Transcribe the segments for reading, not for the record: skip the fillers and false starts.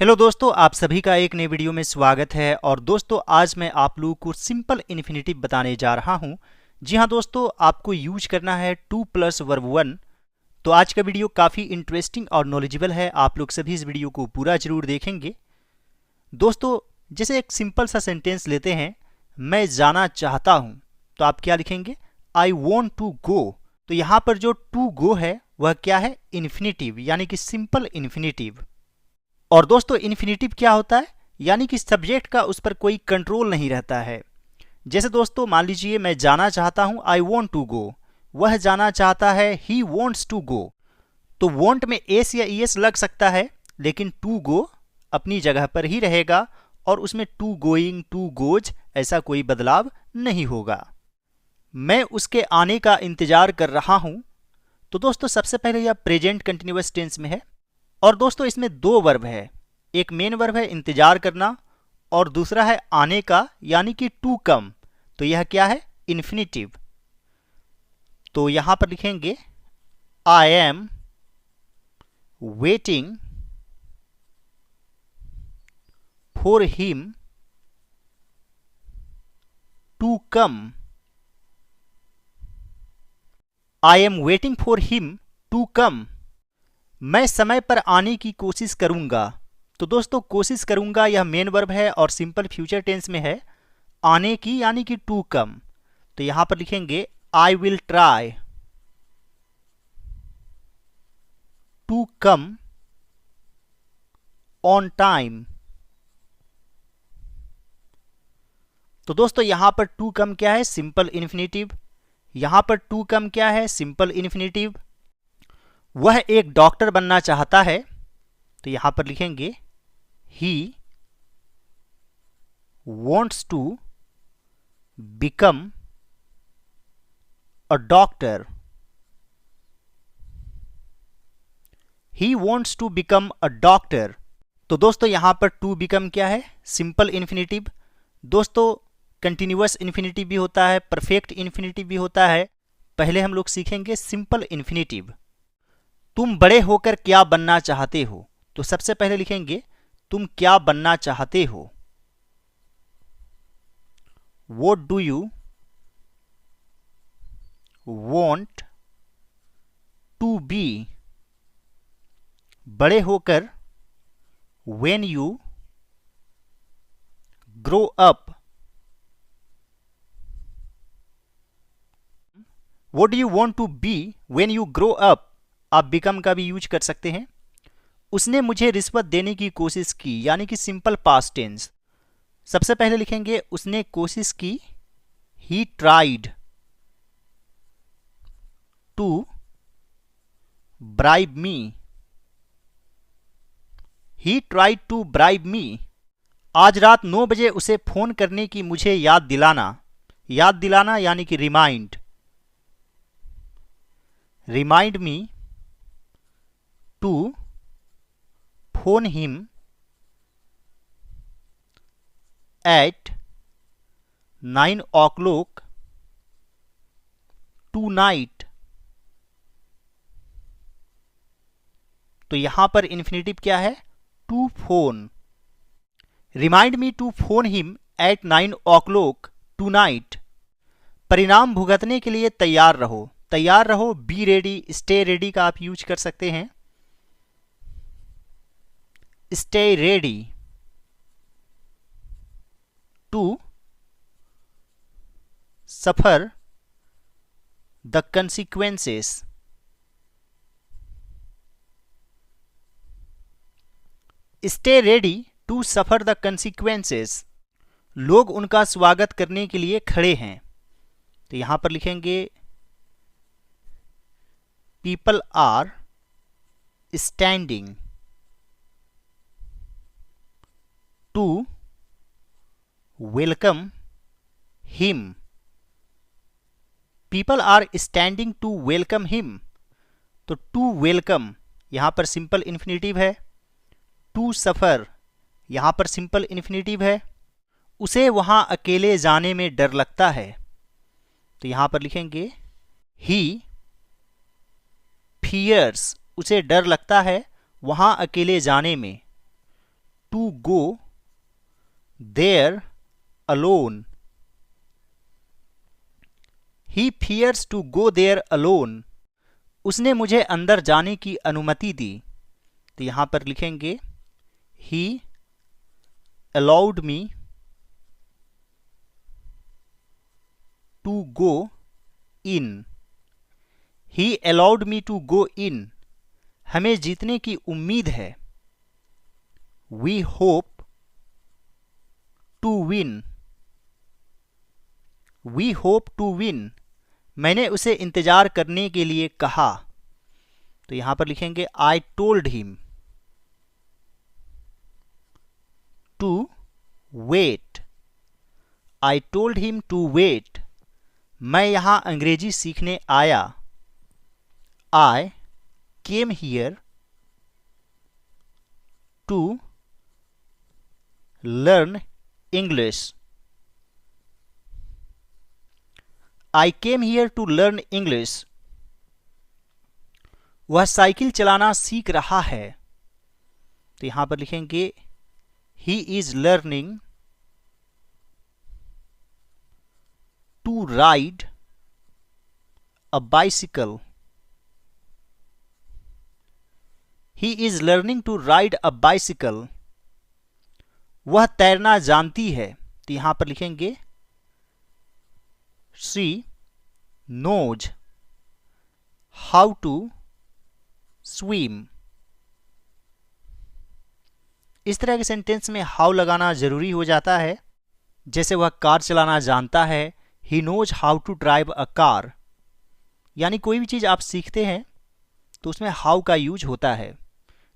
Hello दोस्तों, आप सभी का एक नई वीडियो में स्वागत है। और दोस्तों आज मैं आप लोगों को सिंपल इन्फिनेटिव बताने जा रहा हूं। जी हां दोस्तों, आपको यूज करना है 2 प्लस वर्ब 1। तो आज का वीडियो काफ़ी इंटरेस्टिंग और नॉलेजेबल है। आप लोग सभी इस वीडियो को पूरा जरूर देखेंगे। दोस्तों जैसे एक सिंपल सा सेंटेंस लेते हैं, मैं जाना चाहता हूँ, तो आप क्या लिखेंगे? I want to go. तो यहाँ पर जो टू गो है वह क्या है? इन्फिनेटिव, यानी कि सिंपल इन्फिनेटिव। और दोस्तों इन्फिनेटिव क्या होता है? यानी कि सब्जेक्ट का उस पर कोई कंट्रोल नहीं रहता है। जैसे दोस्तों मान लीजिए मैं जाना चाहता हूं, आई वॉन्ट टू गो। वह जाना चाहता है, ही वॉन्ट्स टू गो। तो वॉन्ट में एस या ईएस लग सकता है, लेकिन टू गो अपनी जगह पर ही रहेगा और उसमें टू गोइंग, टू गोज ऐसा कोई बदलाव नहीं होगा। मैं उसके आने का इंतजार कर रहा हूं। तो दोस्तों सबसे पहले यह प्रेजेंट कंटिन्यूअस टेंस में है। और दोस्तों इसमें दो वर्ब है, एक मेन वर्ब है इंतजार करना और दूसरा है आने का, यानी कि टू कम। तो यह क्या है? इन्फिनेटिव। तो यहां पर लिखेंगे I am waiting for him to come. I am waiting for him to come. मैं समय पर आने की कोशिश करूंगा। तो दोस्तों कोशिश करूंगा यह मेन वर्ब है और सिंपल फ्यूचर टेंस में है, आने की यानी कि टू कम। तो यहां पर लिखेंगे I will try to come on time. तो दोस्तों यहां पर टू कम क्या है? Simple infinitive. यहां पर टू कम क्या है? Simple infinitive. वह एक डॉक्टर बनना चाहता है। तो यहां पर लिखेंगे he wants to become a doctor. He wants to become a doctor. तो दोस्तों यहां पर टू बिकम क्या है? Simple infinitive. दोस्तों कंटिन्यूअस इन्फिनेटिव भी होता है, परफेक्ट इन्फिनेटिव भी होता है। पहले हम लोग सीखेंगे सिंपल इन्फिनेटिव। तुम बड़े होकर क्या बनना चाहते हो? तो सबसे पहले लिखेंगे तुम क्या बनना चाहते हो। What do you want to be? बड़े होकर when you grow up। What do you want to be when you grow up? आप become का भी यूज कर सकते हैं। उसने मुझे रिश्वत देने की कोशिश की, यानी कि सिंपल पास्ट टेंस। सबसे पहले लिखेंगे उसने कोशिश की, he tried to bribe me. He tried to bribe me. आज रात 9 बजे उसे फोन करने की मुझे याद दिलाना। याद दिलाना यानी कि remind. Remind me to phone him at 9 o'clock tonight। तो यहां पर इन्फिनेटिव क्या है? To phone. Remind me to phone him at 9 o'clock tonight। परिणाम भुगतने के लिए तैयार रहो। तैयार रहो, बी रेडी, स्टे रेडी का आप यूज कर सकते हैं। Stay ready to suffer the consequences. Stay ready to suffer the consequences. लोग उनका स्वागत करने के लिए खड़े हैं। तो यहां पर लिखेंगे people are standing to welcome him. People are standing to welcome him. तो टू वेलकम यहां पर सिंपल इन्फिनेटिव है। टू सफर यहां पर सिंपल इन्फिनेटिव है। उसे वहां अकेले जाने में डर लगता है। तो यहां पर लिखेंगे ही फियर्स, उसे डर लगता है वहां अकेले जाने में। To go there alone. He fears to go there alone. उसने मुझे अंदर जाने की अनुमति दी। तो यहां पर लिखेंगे ही allowed me to go in। He allowed me to go in। हमें जीतने की उम्मीद है। We hope to win। We hope to win। मैंने उसे इंतजार करने के लिए कहा। तो यहां पर लिखेंगे I told him to wait। I told him to wait। मैं यहां अंग्रेजी सीखने आया। I came here to learn English। I came here to learn English। वह साइकिल चलाना सीख रहा है। तो यहां पर लिखेंगे He is learning to ride a bicycle। He is learning to ride a bicycle। वह तैरना जानती है। तो यहां पर लिखेंगे She knows how to swim। इस तरह के सेंटेंस में हाउ लगाना जरूरी हो जाता है। जैसे वह कार चलाना जानता है, he knows how to drive a car. यानी कोई भी चीज़ आप सीखते हैं तो उसमें हाउ का यूज होता है।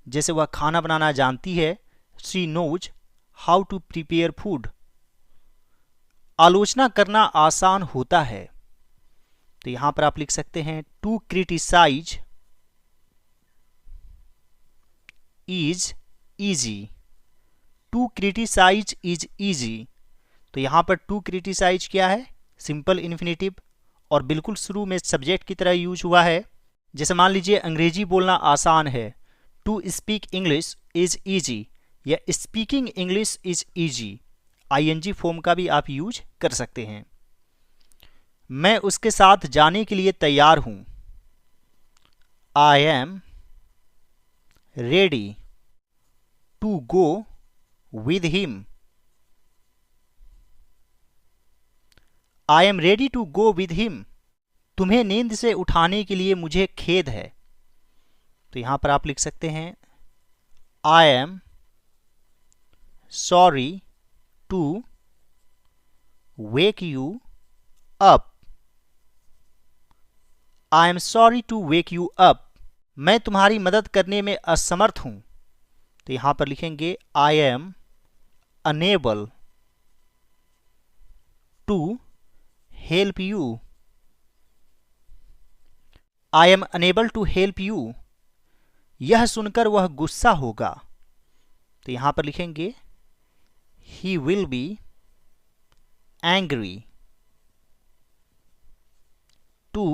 जैसे वह खाना बनाना जानती है, she knows how to prepare food. आलोचना करना आसान होता है। तो यहां पर आप लिख सकते हैं to criticise is easy. To criticise is easy. तो यहां पर टू क्रिटिसाइज क्या है? सिंपल इन्फिनेटिव, और बिल्कुल शुरू में सब्जेक्ट की तरह यूज हुआ है। जैसे मान लीजिए अंग्रेजी बोलना आसान है, to speak English is easy, या speaking English is easy. ING form का भी आप यूज कर सकते हैं। मैं उसके साथ जाने के लिए तैयार हूं। I am ready to go with him। I am ready to go with him। तुम्हें नींद से उठाने के लिए मुझे खेद है। तो यहां पर आप लिख सकते हैं I am sorry to wake you up। I am sorry to wake you up। मैं तुम्हारी मदद करने में असमर्थ हूं। तो यहां पर लिखेंगे I am unable to help you। I am unable to help you। यह सुनकर वह गुस्सा होगा। तो यहां पर लिखेंगे He will be angry to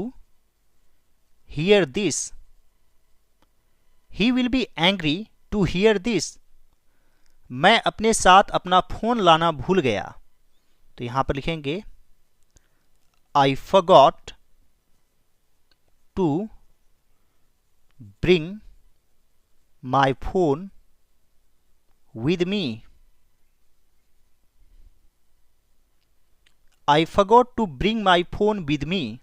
hear this। He will be angry to hear this। मैं अपने साथ अपना फोन लाना भूल गया। तो यहां पर लिखेंगे I forgot to bring my phone with me। I forgot to bring my phone with me।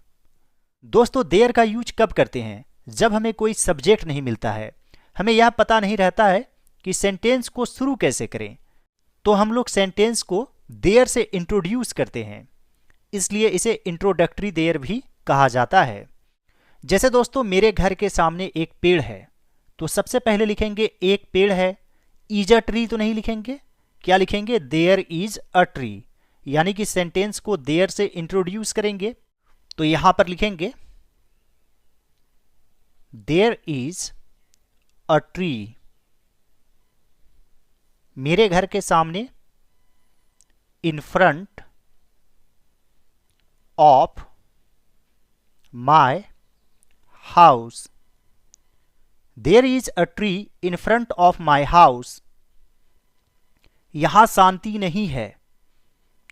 दोस्तों, देयर का यूज कब करते हैं? जब हमें कोई सब्जेक्ट नहीं मिलता है, हमें यह पता नहीं रहता है कि सेंटेंस को शुरू कैसे करें, तो हम लोग सेंटेंस को देयर से इंट्रोड्यूस करते हैं। इसलिए इसे इंट्रोडक्टरी देयर भी कहा जाता है। जैसे दोस्तों, मेरे घर के सामने एक पेड़ है, तो सबसे पहले लिखेंगे एक पेड़ है। इज अ ट्री तो नहीं लिखेंगे, क्या लिखेंगे? There is a tree. यानी कि सेंटेंस को देयर से इंट्रोड्यूस करेंगे। तो यहां पर लिखेंगे देयर इज अ ट्री। मेरे घर के सामने, in front of my house. There is a tree in front of my house. यहां शांति नहीं है,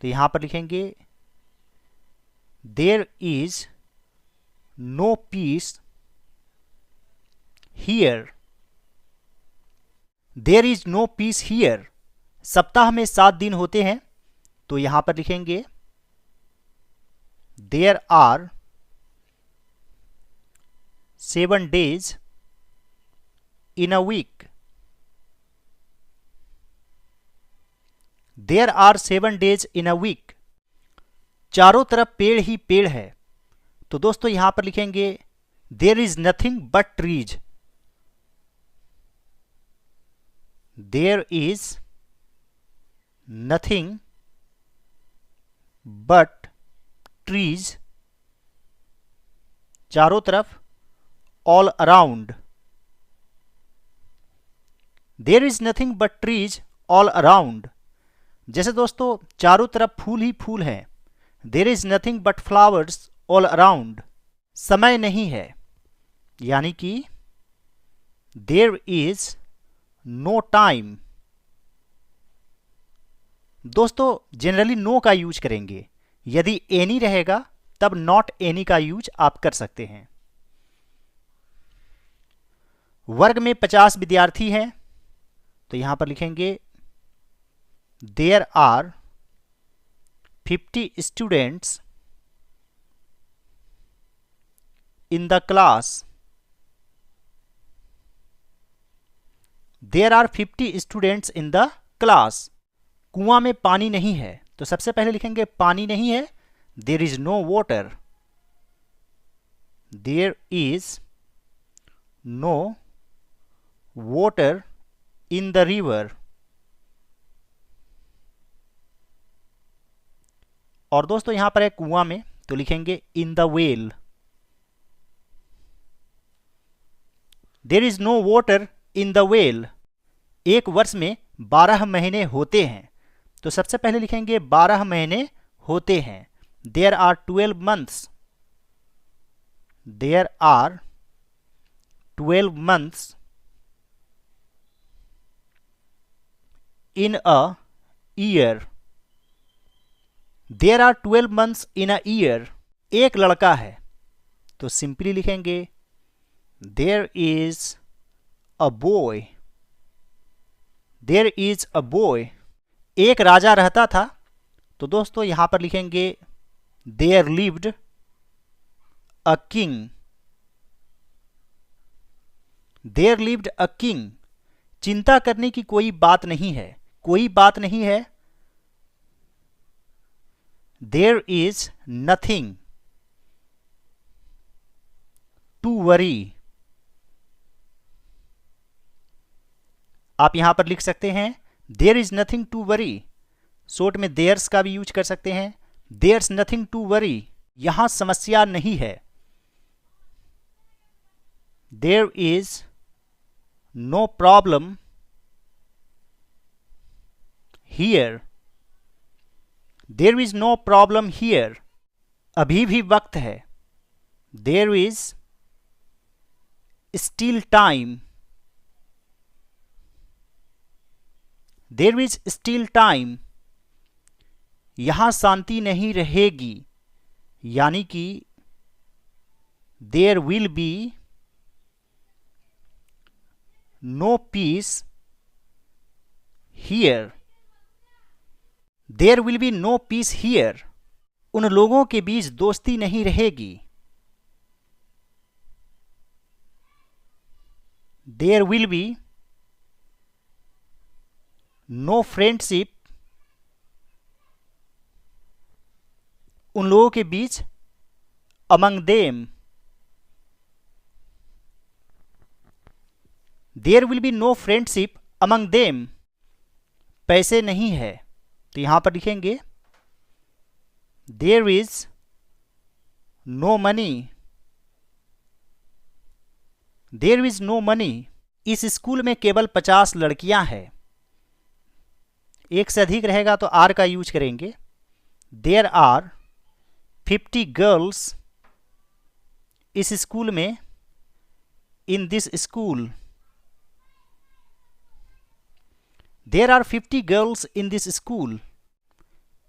तो यहां पर लिखेंगे there is no peace here. There is no peace here. सप्ताह में 7 दिन होते हैं, तो यहां पर लिखेंगे there are 7 days in a week। There are 7 days in a week। चारों तरफ पेड़ ही पेड़ है, तो दोस्तों यहां पर लिखेंगे there is nothing but trees. There is nothing but trees. चारों तरफ all around. There is nothing but trees all around. जैसे दोस्तों चारों तरफ फूल ही फूल हैं, there is nothing but flowers all around. समय नहीं है, यानी कि देयर इज नो टाइम। दोस्तों जनरली नो का यूज करेंगे, यदि एनी रहेगा तब नॉट एनी का यूज आप कर सकते हैं। वर्ग में 50 विद्यार्थी हैं, तो यहां पर लिखेंगे there are 50 students in the class. There are 50 students in the class. कुआं में पानी नहीं है, तो सबसे पहले लिखेंगे पानी नहीं है, there is no water. There is no water in the river. और दोस्तों यहां पर है कुआं में, तो लिखेंगे in the well. There is no water in the well. एक वर्ष में 12 महीने होते हैं, तो सबसे पहले लिखेंगे 12 महीने होते हैं। There are 12 months. There are 12 months in a year. There are 12 months in a year. एक लड़का है, तो सिंपली लिखेंगे there is a boy. There is a boy. एक राजा रहता था, तो दोस्तों यहां पर लिखेंगे there lived a king. There lived a king. चिंता करने की कोई बात नहीं है, कोई बात नहीं है। There is nothing to worry. आप यहां पर लिख सकते हैं there is nothing to worry. Short में देयर्स का भी यूज कर सकते हैं। There's nothing to worry. यहां समस्या नहीं है। There is no problem here. There is no problem here. अभी भी वक्त है। There is still time. There is still time. यहां शांति नहीं रहेगी, यानी कि there will be no peace here. There will be no peace here. उन लोगों के बीच दोस्ती नहीं रहेगी। There will be no friendship. उन लोगों के बीच among them. There will be no friendship among them. पैसे नहीं है, तो यहां पर लिखेंगे there is no money. There is no money. इस स्कूल में केवल 50 लड़कियां हैं। एक से अधिक रहेगा तो आर का यूज करेंगे। देयर आर 50 गर्ल्स इस स्कूल में। In this school. There are 50 girls in this school.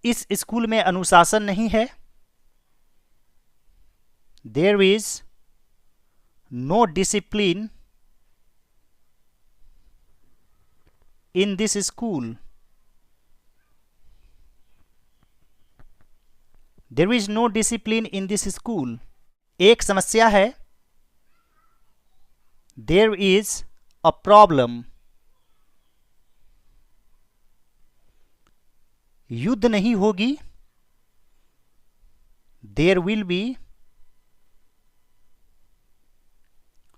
इस स्कूल में अनुशासन नहीं है। There is no discipline in this school. There is no discipline in this school. एक समस्या है। There is a problem. युद्ध नहीं होगी। There will be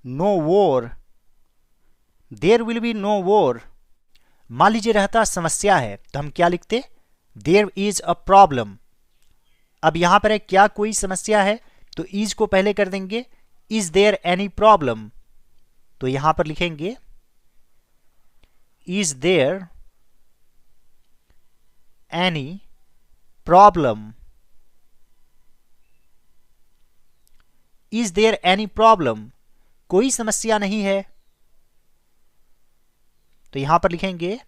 no war. There will be no war. मान लीजिए रहता समस्या है तो हम क्या लिखते? There is a problem. अब यहां पर है क्या कोई समस्या है, तो इज को पहले कर देंगे। इज देयर एनी प्रॉब्लम, तो यहां पर लिखेंगे is there any problem. Is there any problem, कोई समस्या नहीं है, तो यहां पर लिखेंगे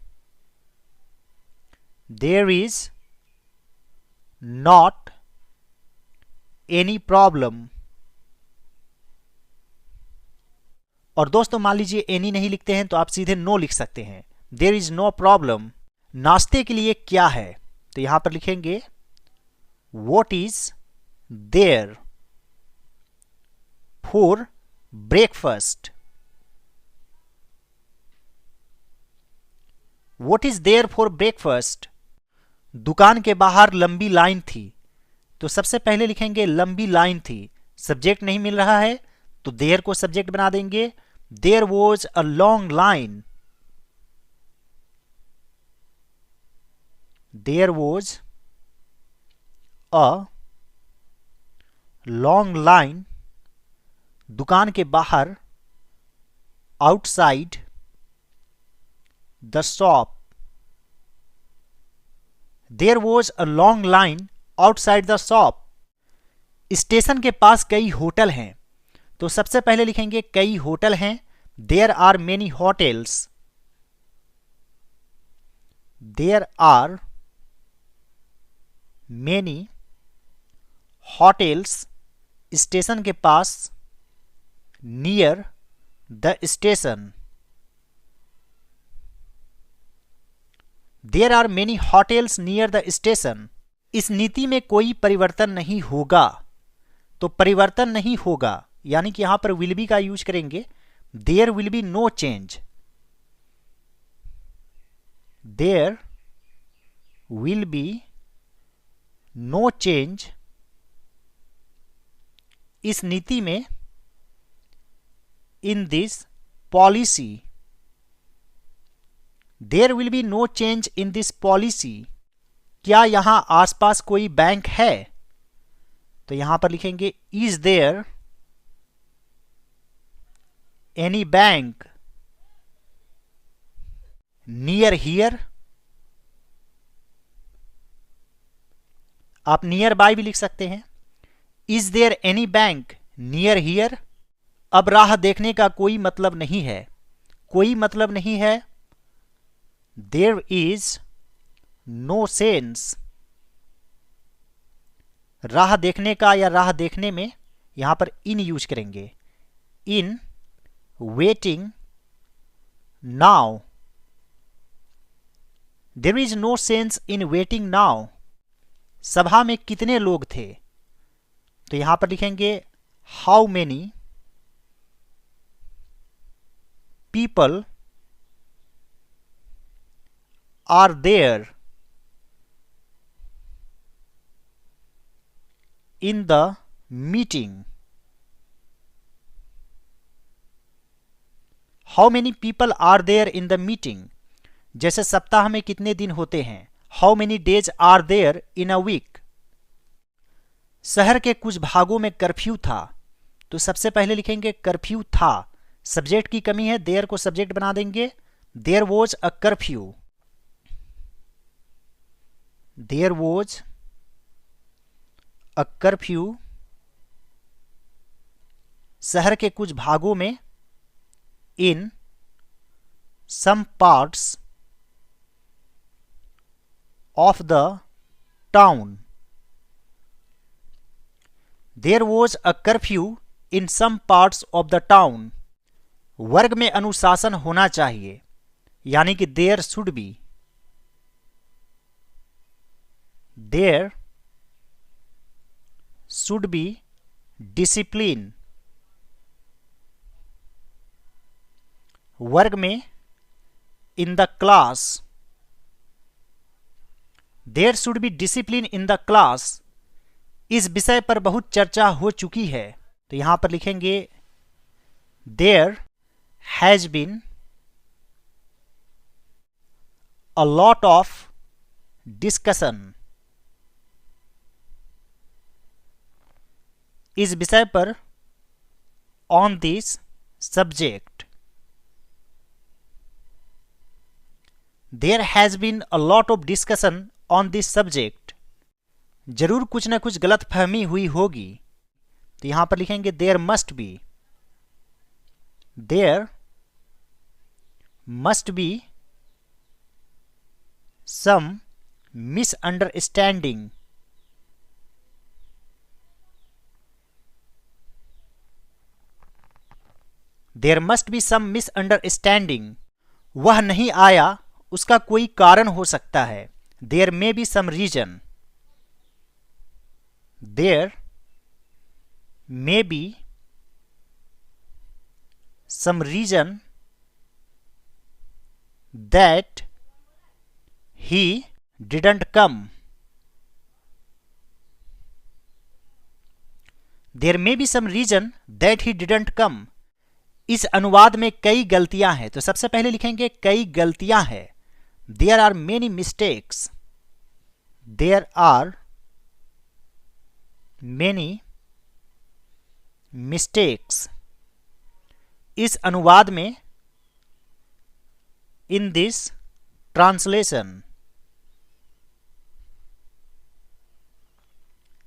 there is not any problem. और दोस्तों मान लीजिए एनी नहीं लिखते हैं तो आप सीधे नो लिख सकते हैं। There is no problem. नाश्ते के लिए क्या है, तो यहां पर लिखेंगे what is there for breakfast. What is there for breakfast. दुकान के बाहर लंबी लाइन थी, तो सबसे पहले लिखेंगे लंबी लाइन थी। सब्जेक्ट नहीं मिल रहा है तो देयर को सब्जेक्ट बना देंगे। There was a long line. There was a long line. दुकान के बाहर outside the shop. There was a long line outside the shop. Station के पास कई होटल हैं, तो सबसे पहले लिखेंगे कई होटल हैं। There are many hotels. There are many hotels station के पास। Near the station. There are many hotels near the station. इस नीति में कोई परिवर्तन नहीं होगा, तो परिवर्तन नहीं होगा यानी कि यहां पर विल बी का यूज करेंगे। There will be no change. There will be no change. इस नीति में in this policy. There will be no change in this policy. क्या यहां आसपास कोई बैंक है, तो यहां पर लिखेंगे is there any bank near here. आप नियर बाय भी लिख सकते हैं। Is there any bank near here. अब राह देखने का कोई मतलब नहीं है। कोई मतलब नहीं है। There is no sense. राह देखने का या राह देखने में यहां पर इन यूज करेंगे। In waiting now. There is no sense in waiting now. सभा में कितने लोग थे, तो यहां पर लिखेंगे how many people are there in the meeting. How many people are there in the meeting. जैसे सप्ताह में कितने दिन होते हैं। How many days are there in a week. शहर के कुछ भागों में कर्फ्यू था, तो सबसे पहले लिखेंगे कर्फ्यू था। सब्जेक्ट की कमी है, देयर को सब्जेक्ट बना देंगे। There was a curfew. There was a curfew. शहर के कुछ भागों में in some parts of the town. There was a curfew in some parts of the town. वर्ग में अनुशासन होना चाहिए, यानी कि there should be. There should be discipline. वर्ग में in the class. There should be discipline in the class. इस विषय पर बहुत चर्चा हो चुकी है, तो यहां पर लिखेंगे there has been a lot of discussion. इस विषय पर on this subject. There has been a lot of discussion on this subject. जरूर कुछ ना कुछ गलत फहमी हुई होगी, तो यहां पर लिखेंगे there must be. There must be some misunderstanding. There must be some misunderstanding. वह नहीं आया, उसका कोई कारण हो सकता है. There may be some reason. There may be some reason that he didn't come. There may be some reason that he didn't come. इस अनुवाद में कई गलतियां हैं, तो सबसे पहले लिखेंगे कई गलतियां हैं. There are many mistakes. There are many mistakes. इस अनुवाद में in this translation.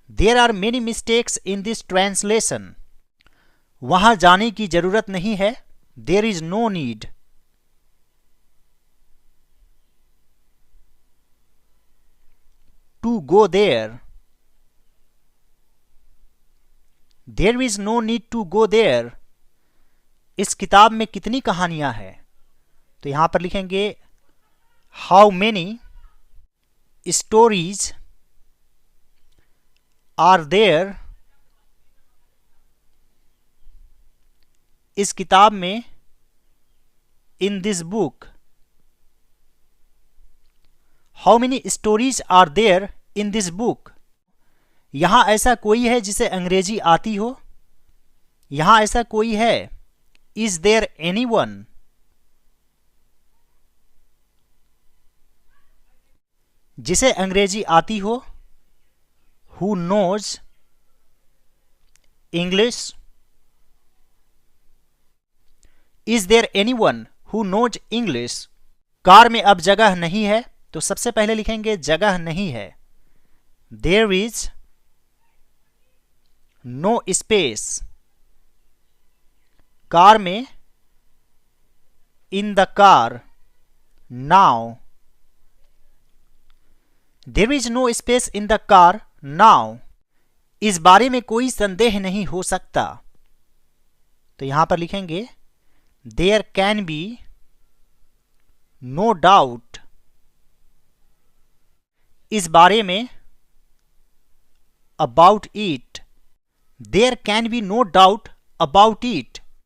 There are many mistakes in this translation. वहां जाने की जरूरत नहीं है. There is no need. To go there. There is no need to go there. इस किताब में कितनी कहानियां हैं, तो यहां पर लिखेंगे how many stories are there. इस किताब में in this book. How many stories are there in this book? यहां ऐसा कोई है जिसे अंग्रेजी आती हो. यहां ऐसा कोई है. Is there anyone? जिसे अंग्रेजी आती हो. Who knows English? Is there anyone who knows English? Car में अब जगह नहीं है, तो सबसे पहले लिखेंगे जगह नहीं है. There is no space. Car में in the car. Now. There is no space in the car now. इस बारे में कोई संदेह नहीं हो सकता, तो यहां पर लिखेंगे There can be no doubt. इस बारे में about it. There can be no doubt about it.